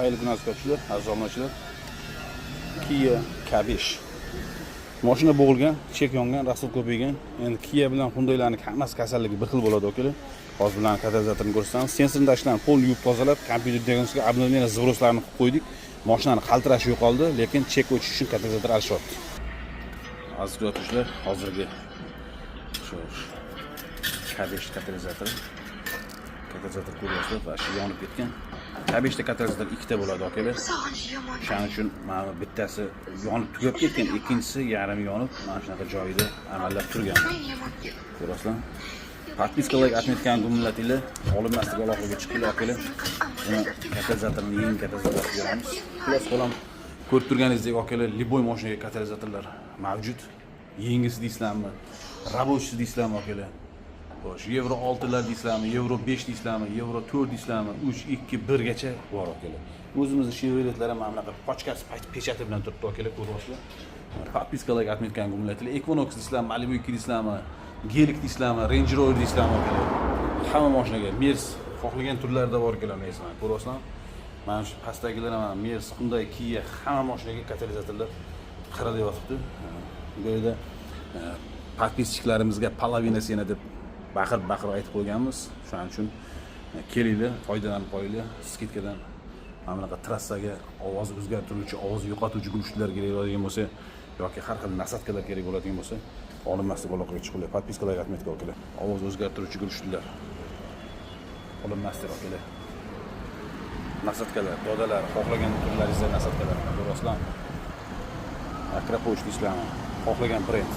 Xayrli kun azizlar, aziz obunachilar. Kia K5. Mashina bo'g'ilgan, chek yongan, rasol ko'paygan. Endi Kia bilan Hyundai'larning hammasi kasalligi bir xil bo'ladi, akalar. Hozir bilan katalizatorni ko'rsatamiz. Sensorni tashlab, qo'l yuvib tozalab, kompyuter diagnostika обновление zavroslarni qilib qo'ydik. Mashinani qaltirashi yo'qoldi, lekin chek o'chish uchun katalizator arishyapti. Aziz kuzatuvchilar, hozirgi shu K5 katalizatori ko'ryapsizlar va shu yonib ketgan. K5 ta katalizator ikkita bo'ladi, akalar. Shuning uchun mana bittasi yonib tugab ketgan, ikkinchisi yarim yonib, mana shunaqa joyida amallab turgan. Ko'rasizlar? Подпискаларga atmetgan gumlatinglar, olinmaslik aloqaga chiqinglar, akalar. Buni katalizatorni yeng katalizatorga beramiz. Xullas qo'lam ko'rib turganingizdek, akalar, liboy mashinaga katalizatorlar mavjud. Yengisi deysizlarmi, рабочий deysizlarmi, akalar? Xo'sh, Euro 6lar deysizlarmi, Euro 5 deysizlarmi, Euro 4 deysizlarmi, 3, 2, 1 gacha bor, akalar. O'zimizning Chevroletlar ham mana bunaqa pochkasi pechati bilan turibdi, akalar, ko'ryapsizlar. Подпискаларga atmetgan gumlatinglar, Equinox deysizlarmi, Malibu 2 deysizlarmi, Gelik deysizlarmi, Range Rover deysizlarmi, akalar. Hamma mashinaga Mers xohlagan turlarda bor akalar, deysiz. Ko'ryapsizlar? Mana shu pastdagilar ham Mers, Hyundai, Kia hamma mashinaga katalizatorlar qirada yotibdi. Bu yerda podpischalarimizga palavinasi yana deb baqirib aytib qo'yganmiz. Shuning uchun kelinglar, foydalanib qo'yinglar. Skidkadan mana bunaqa trassaga ovoz o'zgartiruvchi, ovoz yo'qotuvchi gulishlar kerak bo'ladigan bo'lsa yoki har xil nasatkalar kerak bo'ladigan bo'lsa, olinmaslik aloqaga chiqinglar. Podpiskalarga atmetga okalar. Ovoz o'zgartiruvchi gulishlar. Olinmaslik okalar. Nasatkalar, dodalar, xohlagan turlaringizda nasatkalar ko'rasizlar. Akropoch deysizlarmi? Xohlagan brend.